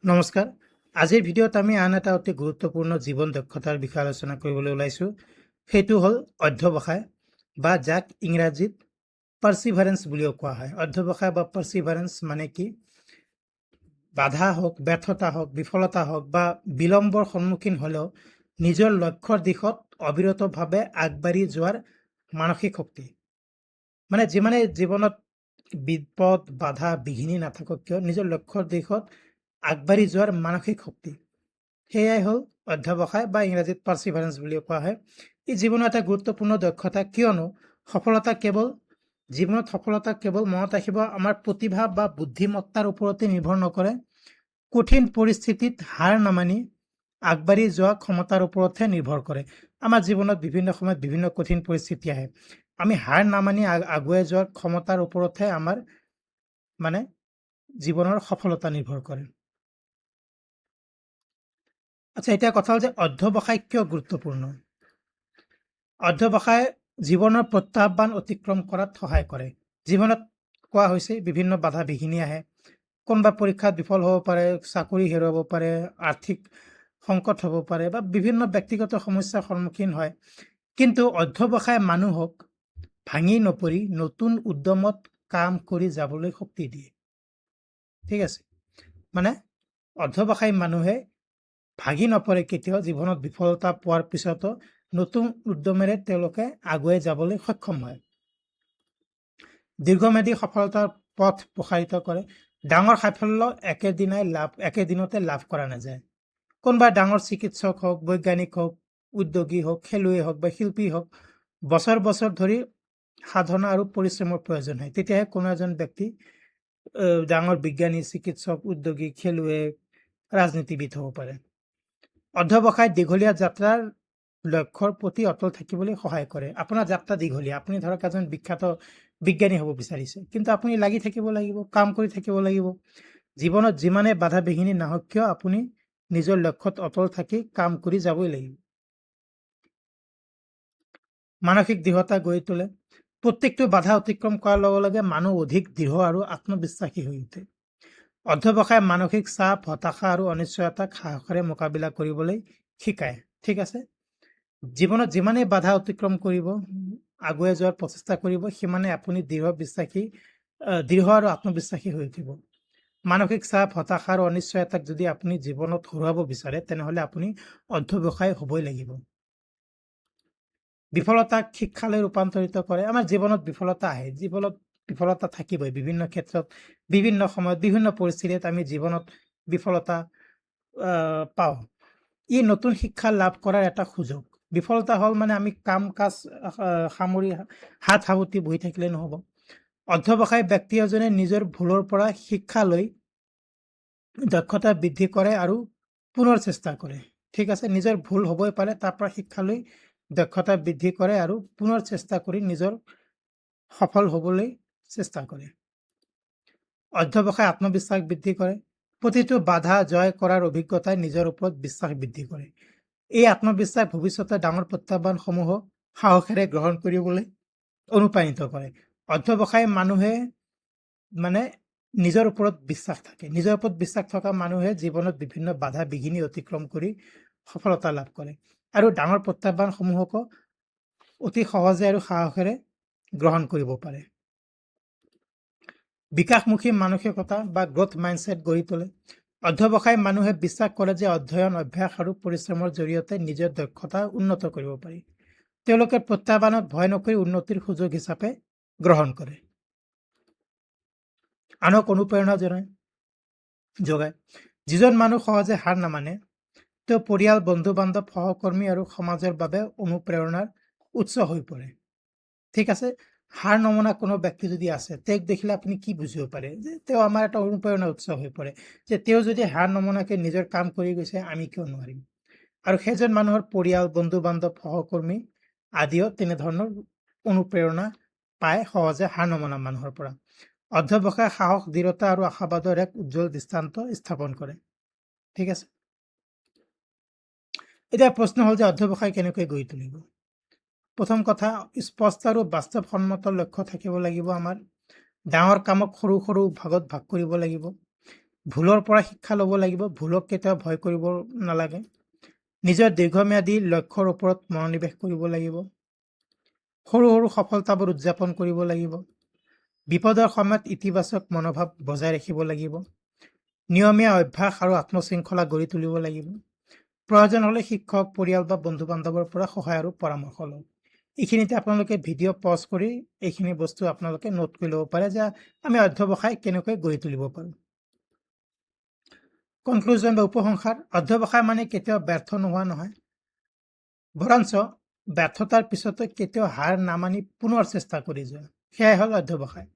নমস্কাৰ। আজিৰ ভিডিঅ'ত আমি আন এটা অতি গুৰুত্বপূৰ্ণ জীৱন দক্ষতাৰ বিষয়ে আলোচনা কৰিবলৈ ওলাইছোঁ। সেইটো হ'ল অধ্যৱসায় বা যাক ইংৰাজীত পাৰ্চিভাৰেঞ্চ বুলিও কোৱা হয়। অধ্যৱসায় বা পাৰ্চিভাৰেঞ্চ মানে কি? বাধা হওক, ব্যৰ্থতা হওক, বিফলতা হওক বা বিলম্বৰ সন্মুখীন হ'লেও নিজৰ লক্ষ্যৰ দিশত অবিৰতভাৱে আগবাঢ়ি যোৱাৰ মানসিক শক্তি। মানে যিমানে জীৱনত বিপদ, বাধা, বিঘিনি নাথাকক কিয় নিজৰ লক্ষ্যৰ দিশত আগবাঢ়ি যোৱাৰ মানসিক শক্তি। সেয়াই হ'ল অধ্যৱসায় বা ইংৰাজীত পাৰ্চিভাৰেঞ্চ বুলিও কোৱা হয়। ই জীৱনৰ এটা গুৰুত্বপূৰ্ণ দক্ষতা, কিয়নো জীৱনত সফলতা কেৱল মনত ৰাখিব আমাৰ প্ৰতিভা বা বুদ্ধিমত্তাৰ ওপৰতে নিৰ্ভৰ নকৰে, কঠিন পৰিস্থিতিত হাৰ নামানি আগবাঢ়ি যোৱা ক্ষমতাৰ ওপৰতহে নিৰ্ভৰ কৰে। আমাৰ জীৱনত বিভিন্ন সময়ত বিভিন্ন কঠিন পৰিস্থিতি আহে। আমি হাৰ নামানি আগুৱাই যোৱাৰ ক্ষমতাৰ ওপৰতহে আমাৰ জীৱনৰ সফলতা নিৰ্ভৰ কৰে। আচ্ছা, এতিয়া কথা হ'ল যে অধ্যৱসায় কিয় গুৰুত্বপূৰ্ণ? অধ্যৱসায় জীৱনৰ প্ৰত্যাহ্বান অতিক্ৰম কৰাত সহায় কৰে। জীৱনত কোৱা হৈছে বিভিন্ন বাধা বিঘিনি আহে। কোনোবা পৰীক্ষাত বিফল হ'ব পাৰে, চাকৰি হেৰুৱাব পাৰে, আৰ্থিক সংকট হ'ব পাৰে বা বিভিন্ন ব্যক্তিগত সমস্যাৰ সন্মুখীন হয়। কিন্তু অধ্যৱসায় মানুহক ভাঙি নপৰি নতুন উদ্যমত কাম কৰি যাবলৈ শক্তি দিয়ে। ঠিক আছে, মানে অধ্যৱসায়ী মানুহে ভাগি নপৰে কেতিয়াও। জীৱনত বিফলতা পোৱাৰ পিছতো নতুন উদ্যমেৰে তেওঁলোকে আগুৱাই যাবলৈ সক্ষম হয়। দীৰ্ঘম্যাদী সফলতাৰ পথ প্ৰসাৰিত কৰে। ডাঙৰ সাফল্য একেদিনতে লাভ কৰা নাযায়। কোনোবা ডাঙৰ চিকিৎসক হওক, বৈজ্ঞানিক হওক, উদ্যোগী হওক, খেলুৱৈ হওক বা শিল্পী হওক, বছৰ বছৰ ধৰি সাধনা আৰু পৰিশ্ৰমৰ প্ৰয়োজন হয়। তেতিয়াহে কোনো এজন ব্যক্তি ডাঙৰ বিজ্ঞানী, চিকিৎসক, উদ্যোগী, খেলুৱৈ, ৰাজনীতিবিদ হ'ব পাৰে। অধ্যৱসায় দীঘলীয়া যাত্ৰাৰ লক্ষ্যৰ প্ৰতি অটল থাকিবলৈ সহায় কৰে। আপোনাৰ যাত্ৰা দীঘলীয়া। আপুনি ধৰক এজন বিখ্যাত বিজ্ঞানী হ'ব বিচাৰিছে, কিন্তু আপুনি লাগি থাকিব লাগিব, কাম কৰি থাকিব লাগিব। জীৱনত যিমানে বাধা বিঘিনি নাহক কিয় আপুনি নিজৰ লক্ষ্যত অটল থাকি কাম কৰি যাবই লাগিব। মানসিক দৃঢ়তা গঢ়ি তোলে। প্ৰত্যেকটো বাধা অতিক্ৰম কৰাৰ লগে লগে মানুহ অধিক দৃঢ় আৰু আত্মবিশ্বাসী হৈ উঠে। অধ্যৱসায় মানসিক চাপ, হতাশা আৰু অনিশ্চয়তাক সাহসেৰে মোকাবিলা কৰিবলৈ শিকায়। ঠিক আছে, জীৱনত যিমানেই বাধা অতিক্ৰম কৰিব, আগুৱাই যোৱাৰ প্ৰচেষ্টা কৰিব, সিমানে আপুনি দৃঢ় আৰু আত্মবিশ্বাসী হৈ উঠিব। মানসিক চাপ, হতাশা আৰু অনিশ্চয়তাক যদি আপুনি জীৱনত হৰুৱাব বিচাৰে, তেনেহ'লে আপুনি অধ্যৱসায় হ'বই লাগিব। বিফলতাক শিক্ষালৈ ৰূপান্তৰিত কৰে। আমাৰ জীৱনত বিফলতা আহে, বিফলতা থাকিবই। বিভিন্ন ক্ষেত্ৰত, বিভিন্ন সময়ত, বিভিন্ন পৰিস্থিতিত আমি জীৱনত বিফলতা পাওঁ। ই নতুন শিক্ষা লাভ কৰাৰ এটা সুযোগ। বিফলতা হ'ল মানে আমি কাম কাজ সামৰি হাত সাৱটি বহি থাকিলে নহ'ব। অধ্যৱসায়ী ব্যক্তি এজনে নিজৰ ভুলৰ পৰা শিক্ষা লৈ দক্ষতা বৃদ্ধি কৰে আৰু পুনৰ চেষ্টা কৰে। ঠিক আছে, নিজৰ ভুল হ'বই পাৰে, তাৰ পৰা শিক্ষা লৈ দক্ষতা বৃদ্ধি কৰে আৰু পুনৰ চেষ্টা কৰি নিজৰ সফল হ'বলৈ চেষ্টা কৰে। অধ্যৱসায় আত্মবিশ্বাস বৃদ্ধি কৰে। প্ৰতিটো বাধা জয় কৰাৰ অভিজ্ঞতাই নিজৰ ওপৰত বিশ্বাস বৃদ্ধি কৰে। এই আত্মবিশ্বাস ভৱিষ্যতে ডাঙৰ প্ৰত্যাহ্বানসমূহক সাহসেৰে গ্ৰহণ কৰিবলৈ অনুপ্ৰাণিত কৰে। অধ্যৱসায় মানুহে নিজৰ ওপৰত বিশ্বাস থাকে। নিজৰ ওপৰত বিশ্বাস থকা মানুহে জীৱনত বিভিন্ন বাধা বিঘিনি অতিক্ৰম কৰি সফলতা লাভ কৰে আৰু ডাঙৰ প্ৰত্যাহ্বানসমূহকো অতি সহজে আৰু সাহসেৰে গ্ৰহণ কৰিব পাৰে। বিকাশমুখী মানসিকতা বা গ্ৰথ মাইণ্ডছেট গঢ়ি তোলে। অধ্যৱসায় মানুহে বিশ্বাস কৰে যে অধ্যয়ন, অভ্যাস আৰু পৰিশ্ৰমৰ জৰিয়তে নিজৰ দক্ষতা উন্নত কৰিব পাৰি। তেওঁলোকে প্ৰত্যাহ্বানত ভয় নকৰি উন্নতিৰ সুযোগ হিচাপে গ্ৰহণ কৰে। আনক অনুপ্ৰেৰণা যোগায়। যিজন মানুহ সহজে হাৰ নামানে, তেওঁ পৰিয়াল, বন্ধু বান্ধৱ, সহকৰ্মী আৰু সমাজৰ বাবে অনুপ্ৰেৰণাৰ উৎস হৈ পৰে। ঠিক আছে, হাৰ নমনা কোনো ব্যক্তি যদি আছে, তেওঁক দেখিলে আপুনি কি বুজিব পাৰে? যে তেওঁ আমাৰ এটা অনুপ্ৰেৰণাৰ উৎস হৈ পৰে, যে তেওঁ যদি হাৰ নমনাকৈ নিজৰ কাম কৰি গৈছে, আমি কিয় নোৱাৰিম? আৰু সেইজন মানুহৰ পৰিয়াল, বন্ধু বান্ধৱ, সহকৰ্মী আদিও তেনেধৰণৰ অনুপ্ৰেৰণা পায় সহজে হাৰ নমনা মানুহৰ পৰা। অধ্যৱসায় সাহস, দৃঢ়তা আৰু আশাবাদৰ এক উজ্জ্বল দৃষ্টান্ত স্থাপন কৰে। ঠিক আছে, এতিয়া প্ৰশ্ন হ'ল যে অধ্যৱসায় কেনেকৈ গঢ়ি তুলিব? প্ৰথম কথা, স্পষ্ট আৰু বাস্তৱসন্মত লক্ষ্য থাকিব লাগিব আমাৰ। ডাঙৰ কামক সৰু সৰু ভাগত ভাগ কৰিব লাগিব। ভুলৰ পৰা শিক্ষা ল'ব লাগিব, ভুলক কেতিয়াও ভয় কৰিব নালাগে। নিজৰ দীৰ্ঘম্যাদী লক্ষ্যৰ ওপৰত মনোনিৱেশ কৰিব লাগিব। সৰু সৰু সফলতাবোৰ উদযাপন কৰিব লাগিব। বিপদৰ সময়ত ইতিবাচক মনোভাৱ বজাই ৰাখিব লাগিব। নিয়মীয়া অভ্যাস আৰু আত্মশৃংখলা গঢ়ি তুলিব লাগিব। প্ৰয়োজন হ'লে শিক্ষক, পৰিয়াল বা বন্ধু-বান্ধৱৰ পৰা সহায় আৰু পৰামৰ্শ লওক। এইখিনিতে আপোনালোকে ভিডিঅ' পজ কৰি এইখিনি বস্তু আপোনালোকে নোট কৰি ল'ব পাৰে যে আমি অধ্যৱসায় কেনেকৈ গঢ়ি তুলিব পাৰোঁ। কনক্লুজন বা উপসংহাৰ, অধ্যৱসায় মানে কেতিয়াও ব্যৰ্থ নোহোৱা নহয়, বৰঞ্চ ব্যৰ্থতাৰ পিছতো কেতিয়াও হাৰ নামানি পুনৰ চেষ্টা কৰি যোৱা, সেয়াই হ'ল অধ্যৱসায়।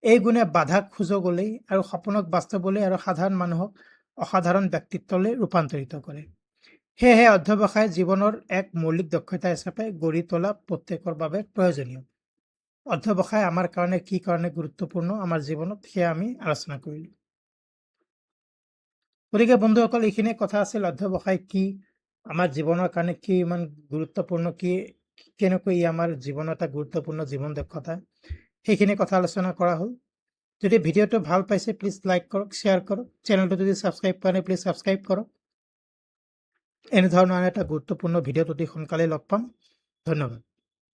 এই গুণে বাধাক সুযোগলৈ আৰু সপোনক বাস্তৱলৈ আৰু সাধাৰণ মানুহক অসাধাৰণ ব্যক্তিত্বলৈ ৰূপান্তৰিত কৰে। সেয়েহে অধ্যৱসায় জীৱনৰ এক মৌলিক দক্ষতা হিচাপে গঢ়ি তোলা প্ৰত্যেকৰ বাবে প্ৰয়োজনীয়। অধ্যৱসায় আমাৰ কাৰণে কি কাৰণে গুৰুত্বপূৰ্ণ আমাৰ জীৱনত সেয়া আমি আলোচনা কৰিলোঁ। গতিকে বন্ধুসকল, এইখিনি কথা আছিল অধ্যৱসায় কি, আমাৰ জীৱনৰ কাৰণে কি ইমান গুৰুত্বপূৰ্ণ, কেনেকৈ ই আমাৰ জীৱনৰ এটা গুৰুত্বপূৰ্ণ জীৱন দক্ষতা, সেইখিনি কথা আলোচনা কৰা হ'ল। যদি ভিডিঅ'টো ভাল পাইছে প্লিজ লাইক কৰক, শ্বেয়াৰ কৰক। চেনেলটো যদি ছাবস্ক্ৰাইব কৰা নাই প্লিজ ছাবস্ক্ৰাইব কৰক। এনেধৰণৰ এটা গুৰুত্বপূৰ্ণ ভিডিঅ'ত অতি সোনকালে লগ পাম। ধন্যবাদ।